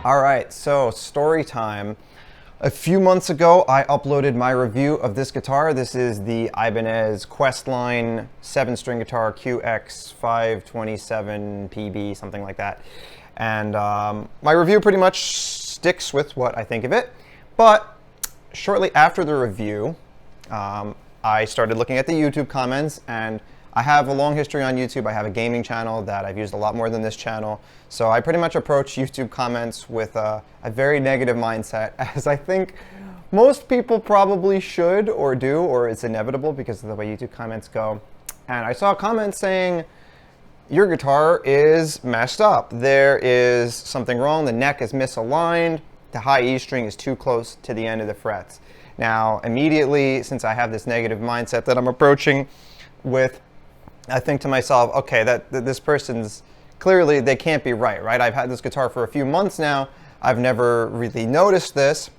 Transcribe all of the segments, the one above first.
All right, so story time. A few months ago, I uploaded my review of this guitar. This is the Ibanez Questline 7-string guitar, QX527PB, something like that. And my review pretty much sticks with what I think of it. But shortly after the review, I started looking at the YouTube comments, and I have a long history on YouTube. I have a gaming channel that I've used a lot more than this channel. So I pretty much approach YouTube comments with a very negative mindset, as I think most people probably should or do, or it's inevitable because of the way YouTube comments go. And I saw a comment saying, your guitar is messed up. There is something wrong. The neck is misaligned. The high E string is too close to the end of the frets. Now, immediately, since I have this negative mindset that I'm approaching with, I think to myself, okay, this person's clearly, they can't be right? I've had this guitar for a few months now. I've never really noticed this.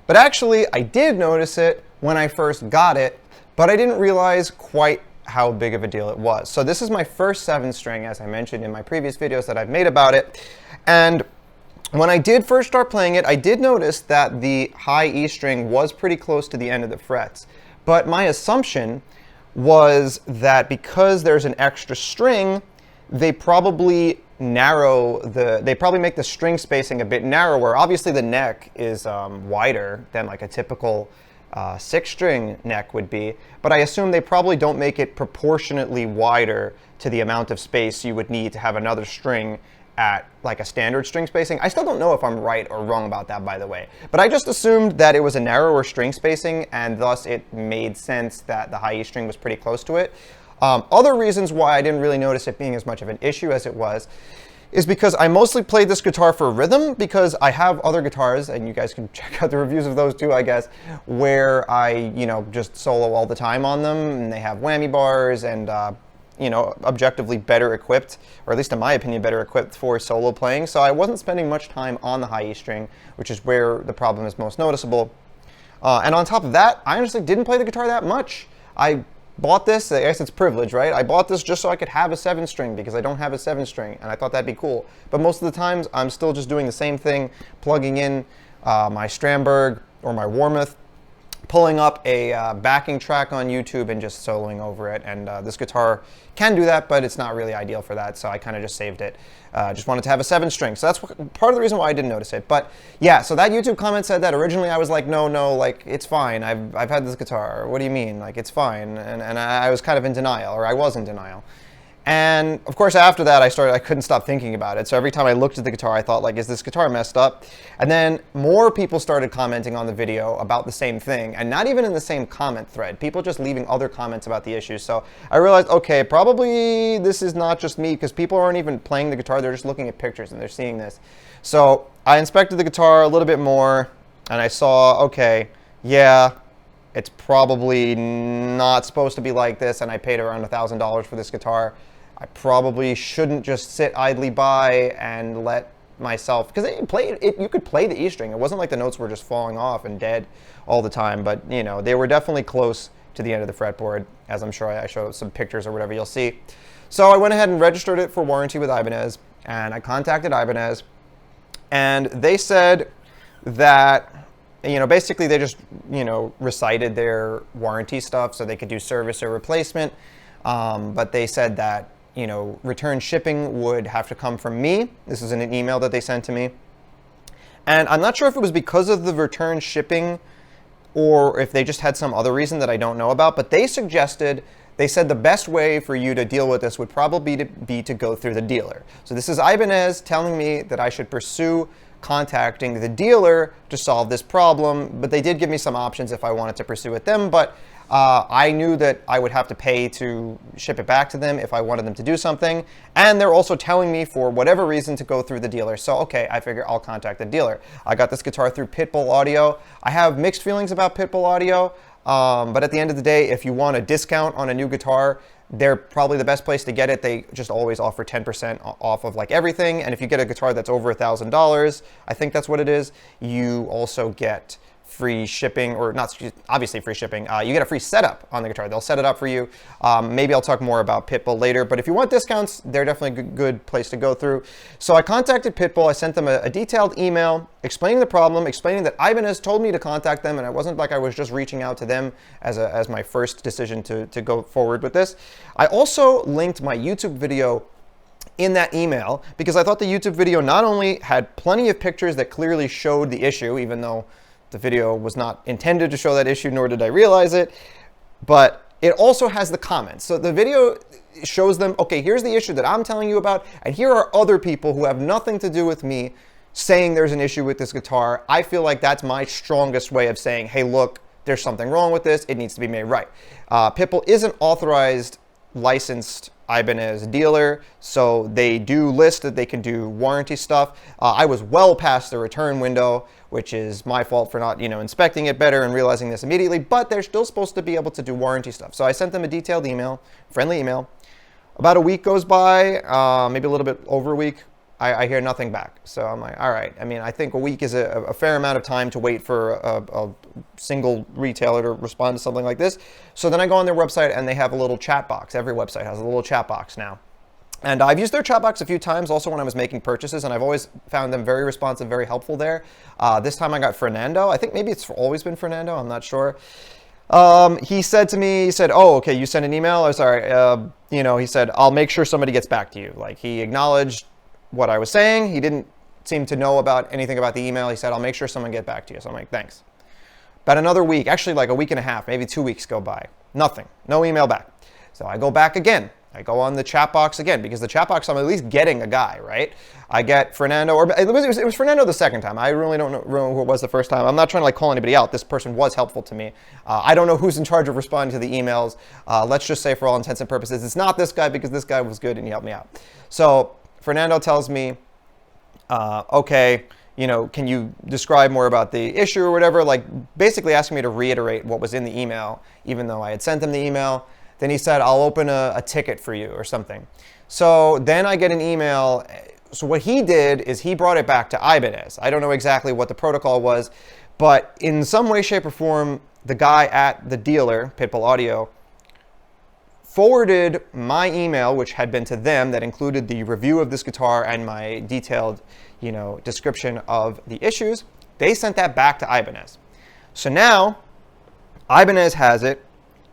But actually, I did notice it when I first got it, but I didn't realize quite how big of a deal it was. So this is my first 7-string, as I mentioned in my previous videos that I've made about it. And when I did first start playing it, I did notice that the high E string was pretty close to the end of the frets. But my assumption was that because there's an extra string, they probably make the string spacing a bit narrower. Obviously the neck is wider than like a typical 6-string neck would be, but I assume they probably don't make it proportionately wider to the amount of space you would need to have another string at like a standard string spacing. I still don't know if I'm right or wrong about that, by the way, but I just assumed that it was a narrower string spacing, and thus it made sense that the high E string was pretty close to it. Other reasons why I didn't really notice it being as much of an issue as it was is because I mostly played this guitar for rhythm, because I have other guitars, and you guys can check out the reviews of those too, I guess, where I, just solo all the time on them, and they have whammy bars and objectively better equipped, or at least in my opinion, better equipped for solo playing. So I wasn't spending much time on the high E string, which is where the problem is most noticeable. And on top of that, I honestly didn't play the guitar that much. I bought this, I guess it's privilege, right? I bought this just so I could have a 7-string because I don't have a 7-string, and I thought that'd be cool. But most of the times, I'm still just doing the same thing, plugging in my Strandberg or my Warmoth, pulling up a backing track on YouTube and just soloing over it. And this guitar can do that, but it's not really ideal for that, so I kind of just saved it. Just wanted to have a 7-string. So that's part of the reason why I didn't notice it. But yeah, so that YouTube comment said that. Originally I was like, no, like, it's fine. I've had this guitar. What do you mean? Like, it's fine. And I was kind of in denial, or I was in denial. And of course, after that, I couldn't stop thinking about it. So every time I looked at the guitar, I thought, like, is this guitar messed up? And then more people started commenting on the video about the same thing, and not even in the same comment thread. People just leaving other comments about the issue. So I realized, okay, probably this is not just me, because people aren't even playing the guitar. They're just looking at pictures and they're seeing this. So I inspected the guitar a little bit more, and I saw, okay, yeah, it's probably not supposed to be like this, and I paid around $1,000 for this guitar. I probably shouldn't just sit idly by and let myself, because you could play the E string. It wasn't like the notes were just falling off and dead all the time, but they were definitely close to the end of the fretboard, as I'm sure I showed some pictures or whatever you'll see. So I went ahead and registered it for warranty with Ibanez, and I contacted Ibanez, and they said that basically they just recited their warranty stuff so they could do service or replacement, but they said that return shipping would have to come from me. This is in an email that they sent to me. And I'm not sure if it was because of the return shipping or if they just had some other reason that I don't know about, but they said the best way for you to deal with this would probably be to go through the dealer. So this is Ibanez telling me that I should pursue contacting the dealer to solve this problem, but they did give me some options if I wanted to pursue with them, but I knew that I would have to pay to ship it back to them if I wanted them to do something. And they're also telling me for whatever reason to go through the dealer. So, okay, I figure I'll contact the dealer. I got this guitar through Pitbull Audio. I have mixed feelings about Pitbull Audio, but at the end of the day, if you want a discount on a new guitar, they're probably the best place to get it. They just always offer 10% off of like everything. And if you get a guitar that's over $1,000, I think that's what it is, you also get free shipping, or not, obviously free shipping. You get a free setup on the guitar. They'll set it up for you. Maybe I'll talk more about Pitbull later, but if you want discounts, they're definitely a good place to go through. So I contacted Pitbull. I sent them a detailed email explaining the problem, explaining that Ibanez told me to contact them, and it wasn't like I was just reaching out to them as my first decision to go forward with this. I also linked my YouTube video in that email because I thought the YouTube video not only had plenty of pictures that clearly showed the issue, even though the video was not intended to show that issue, nor did I realize it, but it also has the comments. So the video shows them, okay, here's the issue that I'm telling you about, and here are other people who have nothing to do with me saying there's an issue with this guitar. I feel like that's my strongest way of saying, hey, look, there's something wrong with this. It needs to be made right. Pitbull is an authorized, licensed Ibanez dealer, so they do list that they can do warranty stuff. I was well past the return window, which is my fault for not, inspecting it better and realizing this immediately, but they're still supposed to be able to do warranty stuff. So I sent them a detailed email, friendly email. About a week goes by, maybe a little bit over a week. I hear nothing back. So I'm like, all right. I mean, I think a week is a fair amount of time to wait for a single retailer to respond to something like this. So then I go on their website and they have a little chat box. Every website has a little chat box now. And I've used their chat box a few times also when I was making purchases, and I've always found them very responsive, very helpful there. This time I got Fernando. I think maybe it's always been Fernando. I'm not sure. He said to me, he said, oh, okay, you sent an email? Or sorry, he said, I'll make sure somebody gets back to you. Like, he acknowledged what I was saying. He didn't seem to know about anything about the email. He said, I'll make sure someone get back to you. So I'm like, thanks. About another week, actually like a week and a half, maybe 2 weeks go by. Nothing, no email back. So I go back again. I go on the chat box again, because the chat box, I'm at least getting a guy, right? I get Fernando, or it was Fernando the second time. I really don't know who it was the first time. I'm not trying to like call anybody out. This person was helpful to me. I don't know who's in charge of responding to the emails. Let's just say for all intents and purposes, it's not this guy, because this guy was good and he helped me out. So Fernando tells me, okay, can you describe more about the issue or whatever? Like basically asking me to reiterate what was in the email, even though I had sent him the email. Then he said, I'll open a ticket for you or something. So then I get an email. So what he did is he brought it back to Ibanez. I don't know exactly what the protocol was, but in some way, shape, or form, the guy at the dealer, Pitbull Audio, forwarded my email, which had been to them, that included the review of this guitar and my detailed, description of the issues. They sent that back to Ibanez. So now Ibanez has it,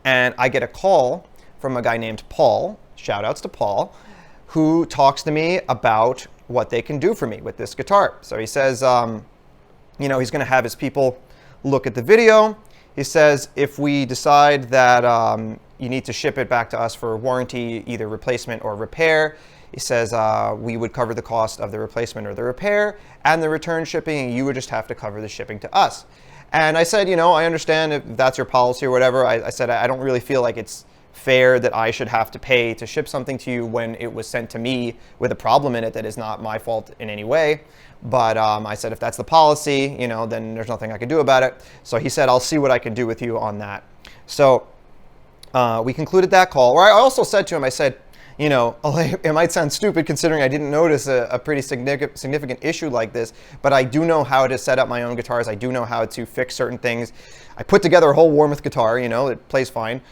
and I get a call from a guy named Paul, shout outs to Paul, who talks to me about what they can do for me with this guitar. So he says, he's going to have his people look at the video. He says, if we decide that you need to ship it back to us for warranty, either replacement or repair, he says we would cover the cost of the replacement or the repair and the return shipping, and you would just have to cover the shipping to us. And I said, I understand if that's your policy or whatever. I said, I don't really feel like it's fair that I should have to pay to ship something to you when it was sent to me with a problem in it that is not my fault in any way. But I said, if that's the policy, then there's nothing I can do about it. So he said, I'll see what I can do with you on that. So we concluded that call. Where I also said to him, I said, it might sound stupid considering I didn't notice a pretty significant issue like this, but I do know how to set up my own guitars. I do know how to fix certain things. I put together a whole Warmoth guitar, it plays fine.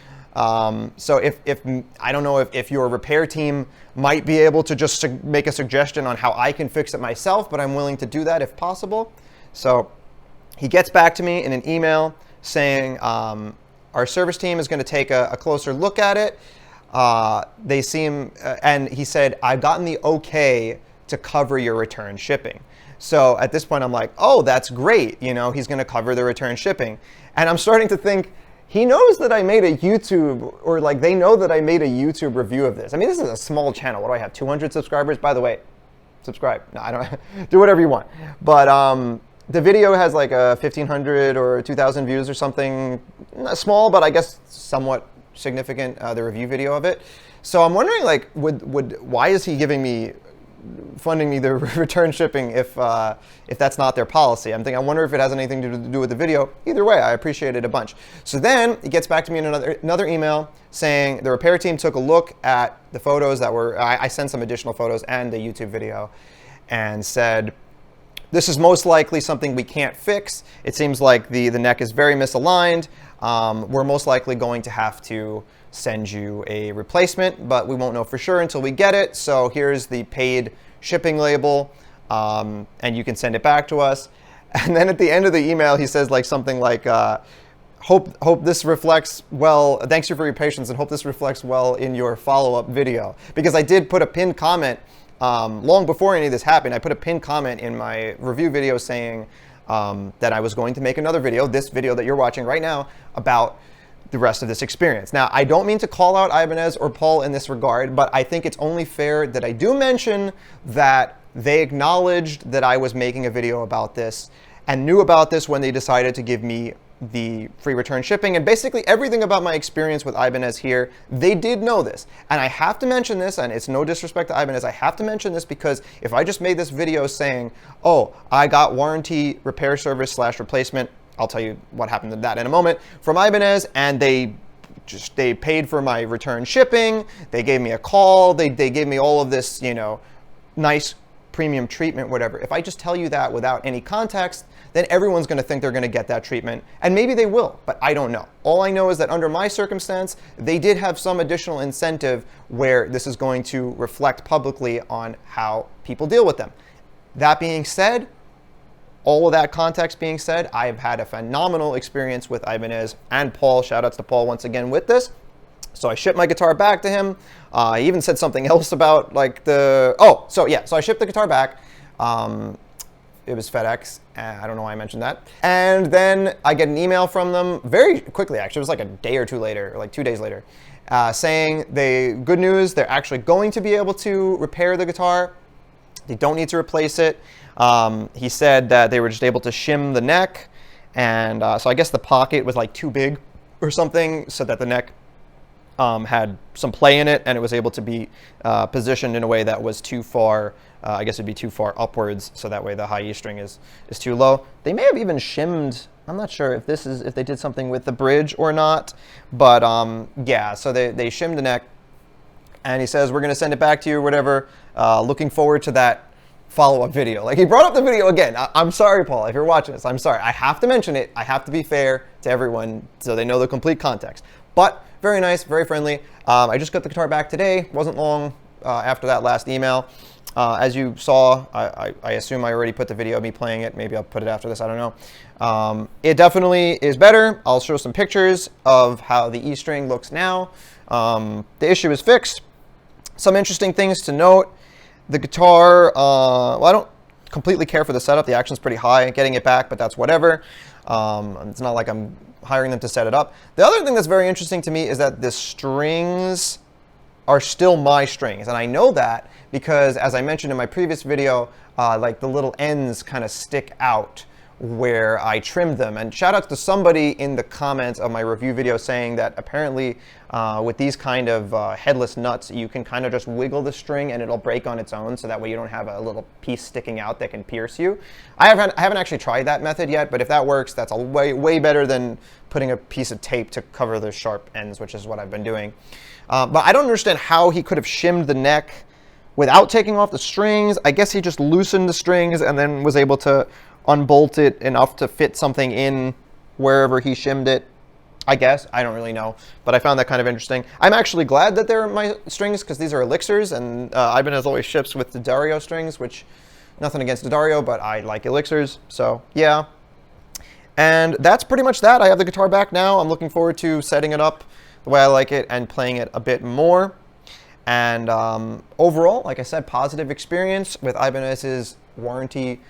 So if I don't know if your repair team might be able to just make a suggestion on how I can fix it myself, but I'm willing to do that if possible. So he gets back to me in an email saying our service team is going to take a closer look at it. They seem, and he said, I've gotten the okay to cover your return shipping. So at this point, I'm like, oh, that's great. He's going to cover the return shipping. And I'm starting to think, he knows that I made a YouTube, or like they know that I made a YouTube review of this. I mean, this is a small channel. What do I have, 200 subscribers? By the way, subscribe. No, I don't, do whatever you want. But the video has like a 1,500 or 2,000 views or something. Not small, but I guess somewhat significant, the review video of it. So I'm wondering, like, why is he funding me the return shipping if that's not their policy? I wonder if it has anything to do with the video. Either way, I appreciate it a bunch. So then he gets back to me in another email saying the repair team took a look at the photos that were, I sent some additional photos and the YouTube video, and said this is most likely something we can't fix. It seems like the neck is very misaligned. We're most likely going to have to send you a replacement, but we won't know for sure until we get it. So here's the paid shipping label, and you can send it back to us. And then at the end of the email, he says like something like, hope this reflects well, thanks you for your patience, and hope this reflects well in your follow-up video. Because I did put a pinned comment long before any of this happened. I put a pinned comment in my review video saying that I was going to make another video, this video that you're watching right now, about the rest of this experience. Now, I don't mean to call out Ibanez or Paul in this regard, but I think it's only fair that I do mention that they acknowledged that I was making a video about this and knew about this when they decided to give me the free return shipping, and basically everything about my experience with Ibanez here, they did know this. And I have to mention this, and it's no disrespect to Ibanez, I have to mention this because if I just made this video saying, oh, I got warranty repair service / replacement, I'll tell you what happened to that in a moment, from Ibanez, and they paid for my return shipping, they gave me a call, they gave me all of this, you know, nice premium treatment, whatever. If I just tell you that without any context, then everyone's going to think they're going to get that treatment, and maybe they will, but I don't know. All I know is that under my circumstance, they did have some additional incentive where this is going to reflect publicly on how people deal with them. That being said, all of that context being said, I've had a phenomenal experience with Ibanez and Paul. Shout outs to Paul once again with this. So I shipped my guitar back to him. He even said something else about like so I shipped the guitar back. It was FedEx. I don't know why I mentioned that. And then I get an email from them very quickly, actually. It was like a day or two later, or like 2 days later, saying good news, they're actually going to be able to repair the guitar. They don't need to replace it. He said that they were just able to shim the neck. And so I guess the pocket was like too big or something so that the neck had some play in it, and it was able to be positioned in a way that was too far, I guess it'd be too far upwards, so that way the high E string is too low. They may have even shimmed, I'm not sure if they did something with the bridge or not, but yeah, so they shimmed the neck, and he says, we're gonna send it back to you or whatever, looking forward to that follow-up video. Like, he brought up the video again. I'm sorry, Paul, if you're watching this, I'm sorry. I have to mention it. I have to be fair to everyone so they know the complete context. But very nice, very friendly. I just got the guitar back today. Wasn't long after that last email. As you saw, I assume I already put the video of me playing it. Maybe I'll put it after this, I don't know. It definitely is better. I'll show some pictures of how the E string looks now. The issue is fixed. Some interesting things to note. The guitar, well, I don't completely care for the setup. The action's pretty high, getting it back, but that's whatever. It's not like I'm hiring them to set it up. The other thing that's very interesting to me is that the strings are still my strings. And I know that because, as I mentioned in my previous video, like the little ends kind of stick out where I trimmed them. And shout out to somebody in the comments of my review video saying that apparently with these kind of headless nuts, you can kind of just wiggle the string and it'll break on its own, so that way you don't have a little piece sticking out that can pierce you. I haven't actually tried that method yet, but if that works, that's way better than putting a piece of tape to cover the sharp ends, which is what I've been doing. But I don't understand how he could have shimmed the neck without taking off the strings. I guess he just loosened the strings and then was able to unbolt it enough to fit something in wherever he shimmed it. I guess. I don't really know, but I found that kind of interesting. I'm actually glad that they're my strings because these are elixirs, and Ibanez always ships with the Dario strings, which, nothing against the Dario, but I like elixirs, so yeah. And that's pretty much that. I have the guitar back now. I'm looking forward to setting it up the way I like it and playing it a bit more. And overall, like I said, positive experience with Ibanez's warranty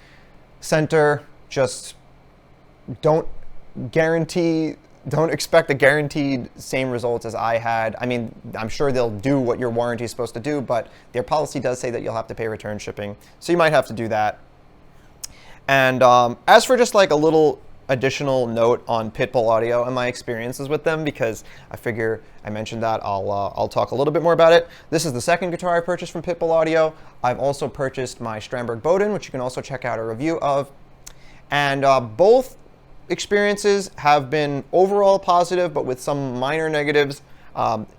center. Just don't expect a guaranteed same results as I had. I mean, I'm sure they'll do what your warranty is supposed to do, but their policy does say that you'll have to pay return shipping. So you might have to do that. And as for just like a little additional note on Pitbull audio and my experiences with them, because I figure I mentioned that, I'll talk a little bit more about it. This is the second guitar I purchased from Pitbull Audio. I've also purchased my Strandberg Bowden, which you can also check out a review of. And both experiences have been overall positive, but with some minor negatives.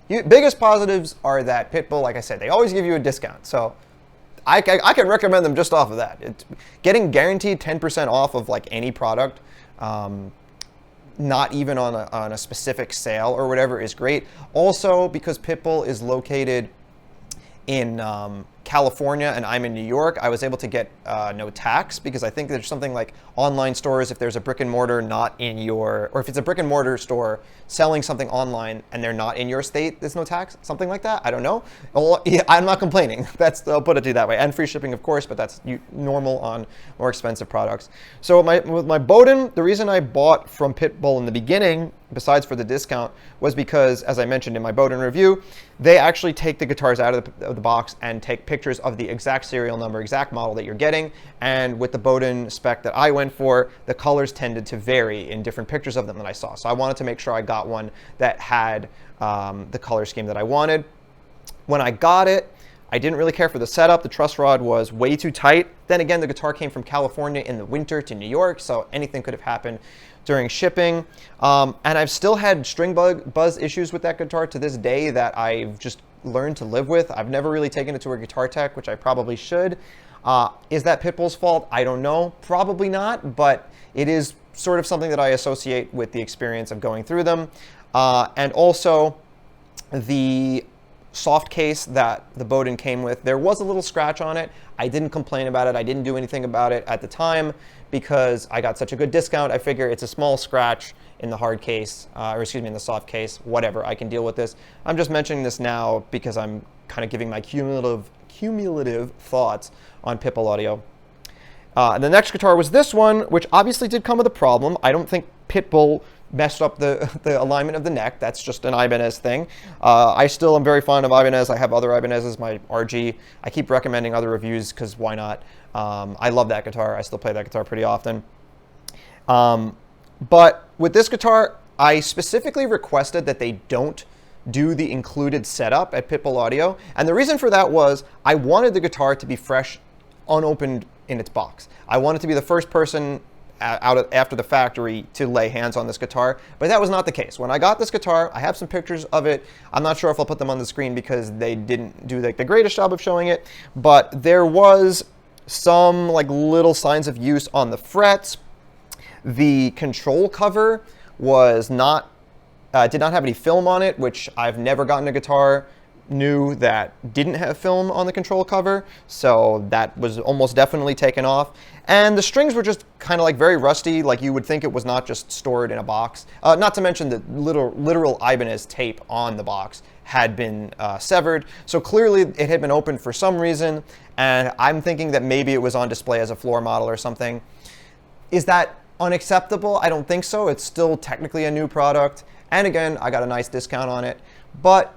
Biggest positives are that Pitbull, like I said, they always give you a discount. So I can recommend them just off of that. Getting guaranteed 10% off of like any product, not even on a specific sale or whatever, is great. Also, because Pitbull is located in California and I'm in New York, I was able to get no tax, because I think there's something like online stores, if there's a brick and mortar not in your, or if it's a brick and mortar store selling something online and they're not in your state, there's no tax, something like that. I don't know. Well, yeah, I'm not complaining. I'll put it to you that way. And free shipping, of course, but that's normal on more expensive products. So with my Bowden, the reason I bought from Pitbull in the beginning, besides for the discount, was because, as I mentioned in my Bowden review, they actually take the guitars out of the box and take pictures of the exact serial number, exact model that you're getting. And with the Bowden spec that I went for, the colors tended to vary in different pictures of them that I saw. So I wanted to make sure I got one that had the color scheme that I wanted. When I got it, I didn't really care for the setup. The truss rod was way too tight. Then again, the guitar came from California in the winter to New York, so anything could have happened during shipping. And I've still had string buzz issues with that guitar to this day that I've just learned to live with. I've never really taken it to a guitar tech, which I probably should. Is that Pitbull's fault? I don't know. Probably not, but it is sort of something that I associate with the experience of going through them. And also, the soft case that the Bowden came with, there was a little scratch on it. I didn't complain about it. I didn't do anything about it at the time because I got such a good discount. I figure it's a small scratch in the hard case, or excuse me, in the soft case, whatever, I can deal with this. I'm just mentioning this now because I'm kind of giving my cumulative thoughts on Pitbull audio. The next guitar was this one, which obviously did come with a problem. I don't think Pitbull messed up the alignment of the neck. That's just an Ibanez thing. I still am very fond of Ibanez. I have other Ibanezes, my RG. I keep recommending other reviews because why not? I love that guitar. I still play that guitar pretty often. But with this guitar, I specifically requested that they don't do the included setup at Pitbull Audio. And the reason for that was I wanted the guitar to be fresh, unopened in its box. I wanted to be the first person after the factory to lay hands on this guitar, but that was not the case. When I got this guitar, I have some pictures of it. I'm not sure if I'll put them on the screen because they didn't do like the greatest job of showing it, but there was some like little signs of use on the frets. The control cover was not, did not have any film on it, which I've never gotten a guitar new that didn't have film on the control cover, so that was almost definitely taken off. And the strings were just kind of like very rusty, like you would think it was not just stored in a box. Not to mention the literal Ibanez tape on the box had been severed, so clearly it had been opened for some reason, and I'm thinking that maybe it was on display as a floor model or something. Is that unacceptable? I don't think so. It's still technically a new product, and again, I got a nice discount on it, but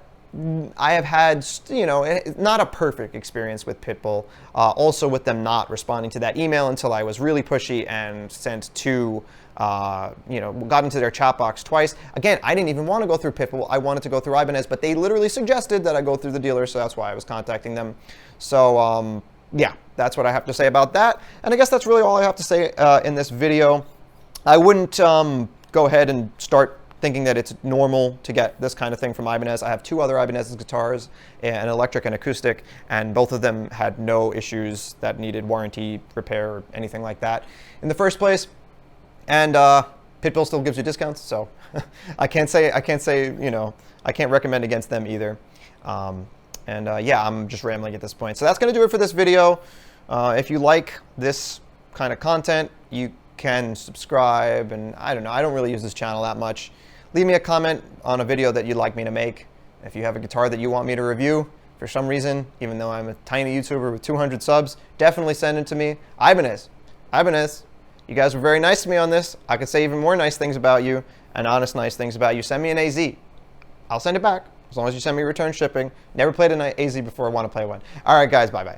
I have had, you know, not a perfect experience with Pitbull. Also with them not responding to that email until I was really pushy and sent to, you know, got into their chat box twice. Again, I didn't even want to go through Pitbull. I wanted to go through Ibanez, but they literally suggested that I go through the dealer, so that's why I was contacting them. So, yeah, that's what I have to say about that. And I guess that's really all I have to say in this video. I wouldn't go ahead and start thinking that it's normal to get this kind of thing from Ibanez. I have two other Ibanez guitars, an electric and acoustic, and both of them had no issues that needed warranty, repair, or anything like that in the first place. And Pitbull still gives you discounts, so I can't say, you know, I can't recommend against them either. Yeah, I'm just rambling at this point. So that's gonna do it for this video. If you like this kind of content, you can subscribe, and I don't know, I don't really use this channel that much. Leave me a comment on a video that you'd like me to make. If you have a guitar that you want me to review for some reason, even though I'm a tiny YouTuber with 200 subs, definitely send it to me. Ibanez, you guys were very nice to me on this. I could say even more nice things about you and honest nice things about you. Send me an AZ. I'll send it back as long as you send me return shipping. Never played an AZ before, I want to play one. All right, guys, bye-bye.